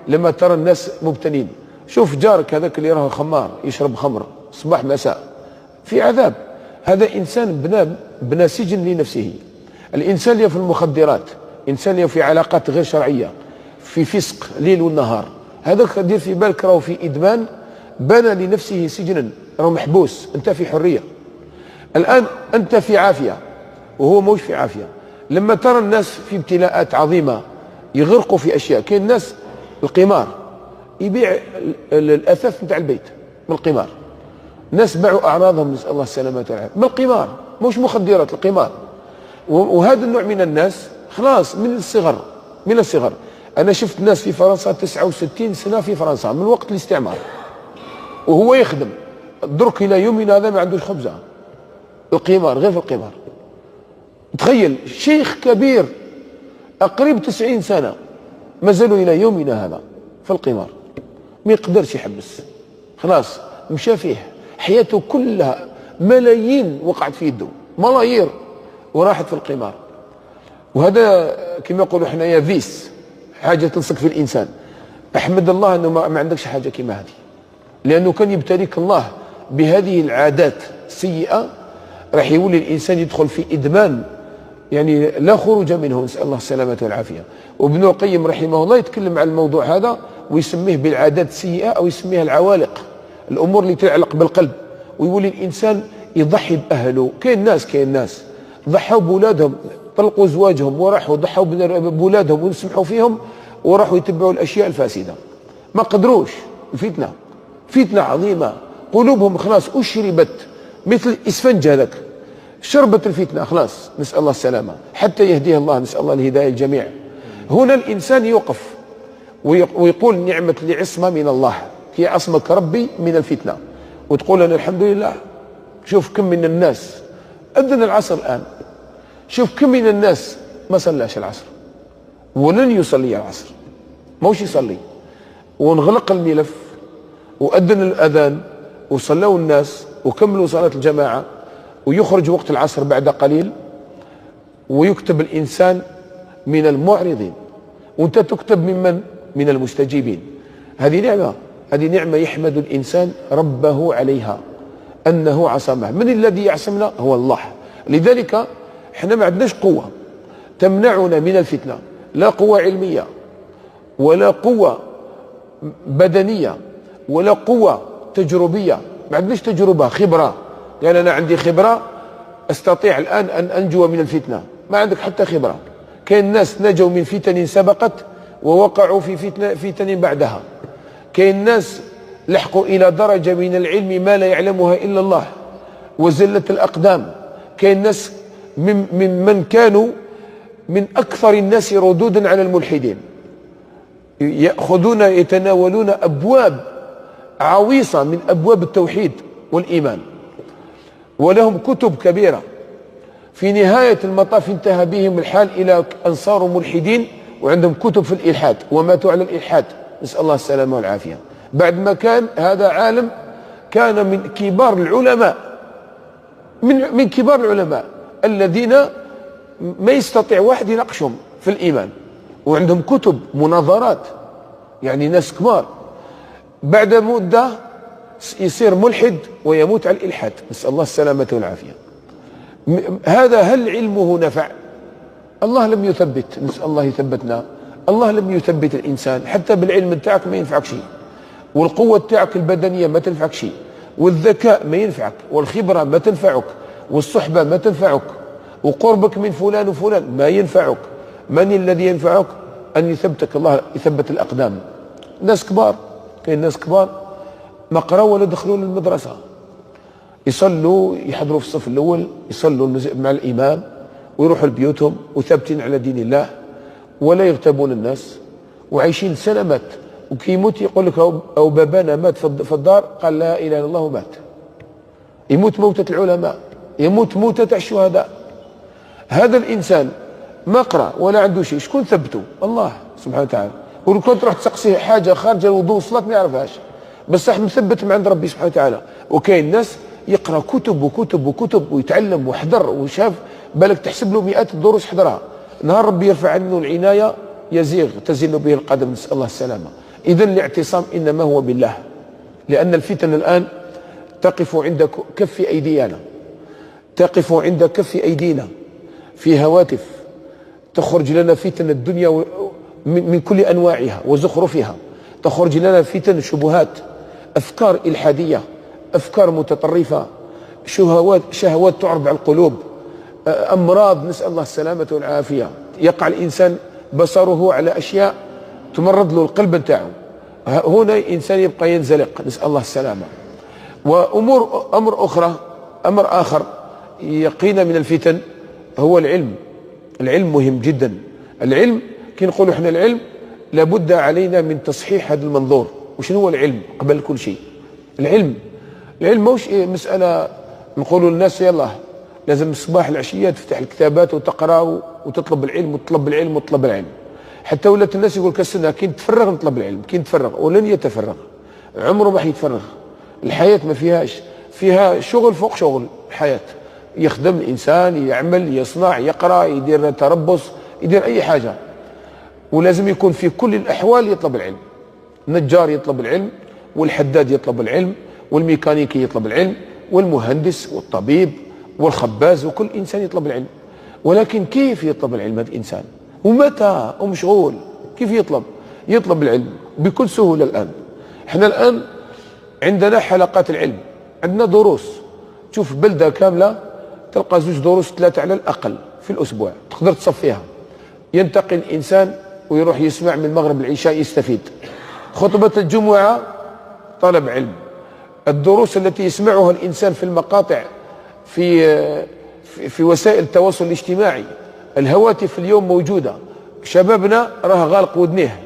لما ترى الناس مبتلين. شوف جارك هذاك اللي راه خمار يشرب خمر صباح مساء في عذاب، هذا إنسان بنى سجن لنفسه. الإنسان اللي في المخدرات، إنسان اللي في علاقات غير شرعية، في فسق ليل والنهار، هذاك دير في بالك راهو في إدمان، بنى لنفسه سجنا، راهو محبوس، أنت في حرية. الآن أنت في عافية وهو موش في عافية. لما ترى الناس في ابتلاءات عظيمة يغرقوا في أشياء، كاين الناس القمار يبيع الأثاث نتاع البيت من القمار، ناس باعوا أعراضهم نسأل الله السلامة والعافية من القمار، مش مخدرات، القمار. وهذا النوع من الناس خلاص من الصغر. أنا شفت ناس في فرنسا 69 سنة في فرنسا من وقت الاستعمار، وهو يخدم درك إلى يومنا هذا ما عندوش خبزة. القمار، غير في القمار. تخيل شيخ كبير أقرب 90 سنة ما زالوا إلى يومنا هذا في القمار، ما يقدرش يحبس، خلاص مشى فيه حياته كلها، ملايين وقعت في يده، ملايير وراحت في القمار. وهذا كما يقولوا حنايا فيس، حاجة تلصق في الإنسان. أحمد الله أنه ما عندكش حاجة كما هذه، لأنه كان يبتليك الله بهذه العادات السيئة، راح يولي الإنسان يدخل في إدمان يعني لا خروج منه، نسأل الله السلامة والعافية. وابن القيم رحمه الله يتكلم عن الموضوع هذا ويسميه بالعادات السيئة، أو يسميها العوالق، الأمور اللي تعلق بالقلب، ويولي الإنسان يضحي بأهله. كاين ناس ضحوا بولادهم، طلقوا زواجهم وراحوا ضحوا بولادهم ونسمحوا فيهم وراحوا يتبعوا الأشياء الفاسدة، ما قدروش. فتنة عظيمة، قلوبهم خلاص أشربت مثل الإسفنج، هذاك شربت الفتنة خلاص، نسأل الله السلامة حتى يهديه الله، نسأل الله الهداية الجميع. هنا الإنسان يوقف ويقول نعمة العصمة من الله، كي عصمك ربي من الفتنة، وتقول أنا الحمد لله. شوف كم من الناس أذن العصر الآن، شوف كم من الناس ما صلاش العصر ولن يصلي العصر، موش يصلي، ونغلق الملف وأذن الأذان وصلوا الناس وكملوا صلاة الجماعة، ويخرج وقت العصر بعد قليل ويكتب الإنسان من المعرضين، وانت تكتب من المستجيبين. هذه نعمة يحمد الإنسان ربه عليها أنه عصمه. من الذي يعصمنا؟ هو الله. لذلك احنا ما عندناش قوة تمنعنا من الفتنة، لا قوة علمية ولا قوة بدنية ولا قوة تجربية، ما عندناش تجربة خبرة، يعني أنا عندي خبرة أستطيع الآن أن أنجو من الفتنة، ما عندك حتى خبرة. كاين ناس نجوا من فتن سبقت ووقعوا في فتن بعدها، كاين ناس لحقوا إلى درجة من العلم ما لا يعلمها إلا الله وزلت الأقدام، كاين ناس من كانوا من أكثر الناس ردودا على الملحدين، يتناولون أبواب عويصة من أبواب التوحيد والإيمان، ولهم كتب كبيرة. في نهاية المطاف انتهى بهم الحال إلى أن صاروا ملحدين وعندهم كتب في الإلحاد وماتوا على الإلحاد، نسأل الله السلامة والعافية. بعد ما كان هذا عالم كان من كبار العلماء، من كبار العلماء الذين ما يستطيع واحد يناقشهم في الإيمان، وعندهم كتب مناظرات، يعني ناس كبار. بعد مدة يصير ملحد ويموت على الإلحاد، نسأل الله السلامة والعافية. هذا هل علمه نفع؟ الله لم يثبت، نسأل الله يثبتنا. الله لم يثبت الإنسان، حتى بالعلم تاعك ما ينفعك شيء، والقوة تاعك البدنية ما تنفعك شيء، والذكاء ما ينفعك، والخبرة ما تنفعك، والصحبة ما تنفعك، وقربك من فلان وفلان ما ينفعك. من الذي ينفعك؟ أن يثبتك الله، يثبت الأقدام. ناس كبار، كاين ناس كبار ما قراوا ولا دخلوا للمدرسة، يصلوا يحضروا في الصف الأول، يصلوا مع الإمام ويروحوا لبيوتهم وثابتين على دين الله ولا يغتابون الناس، وعايشين سنوات، وكي يموت يقول لك أو بابانا مات في الدار قال لا إله إلا الله ومات. يموت موتة العلماء، يموت موتة الشهداء. هذا الإنسان ما قرأ ولا عنده شيء، شكون ثبته؟ الله سبحانه وتعالى. ولو كنت رحت تسقسيه حاجة خارج الوضوء والصلاة ما يعرفهاش، بس راح مثبت من عند ربي سبحانه وتعالى. وكاين ناس يقرأ كتب وكتب وكتب ويتعلم وحضر وشاف، بالك تحسب له مئات الدروس حضرها، نهار ربي يرفع عنه العناية يزيغ تزل به القدم، نسأل الله السلامة. إذن الاعتصام إنما هو بالله، لأن الفتن الآن تقف عند كف أيدينا، تقف عند كف أيدينا في هواتف، تخرج لنا فتن الدنيا من كل أنواعها وزخرفها، تخرج لنا فتن شبهات، أفكار إلحادية، أفكار متطرفة، شهوات تعرض على القلوب، أمراض، نسأل الله السلامة والعافية. يقع الإنسان بصره على أشياء تمرض له القلب نتاعو، هنا الإنسان يبقى ينزلق، نسأل الله السلامة. أمر آخر يقينا من الفتن هو العلم. العلم مهم جدا. العلم كي نقولوا احنا العلم لابد علينا من تصحيح هذا المنظور. وشنو هو العلم قبل كل شيء؟ العلم موش مسألة نقولوا للناس يلا لازم الصباح العشية تفتح الكتابات وتقرأ وتطلب العلم وتطلب العلم وتطلب العلم، حتى ولات الناس يقول كالسنة كي نتفرغ نطلب العلم، كي نتفرغ ولن يتفرغ، عمره ما حيتفرغ. الحياة ما فيها شغل فوق شغل. الحياة يخدم الإنسان، يعمل، يصنع، يقرأ، يدير تربص، يدير أي حاجة، ولازم يكون في كل الأحوال يطلب العلم. النجار يطلب العلم، والحداد يطلب العلم، والميكانيكي يطلب العلم، والمهندس والطبيب والخباز، وكل إنسان يطلب العلم. ولكن كيف يطلب العلم هذا الإنسان؟ ومتى؟ ومشغول. كيف يطلب العلم بكل سهولة. الآن احنا الآن عندنا حلقات العلم، عندنا دروس. تشوف بلدة كاملة تلقى 2 دروس 3 على الأقل في الأسبوع، تقدر تصفيها. ينتقل الإنسان ويروح يسمع من المغرب العشاء يستفيد. خطبة الجمعة طلب علم. الدروس التي يسمعها الإنسان في المقاطع في وسائل التواصل الاجتماعي، الهواتف اليوم موجودة. شبابنا راه غالق ودنيه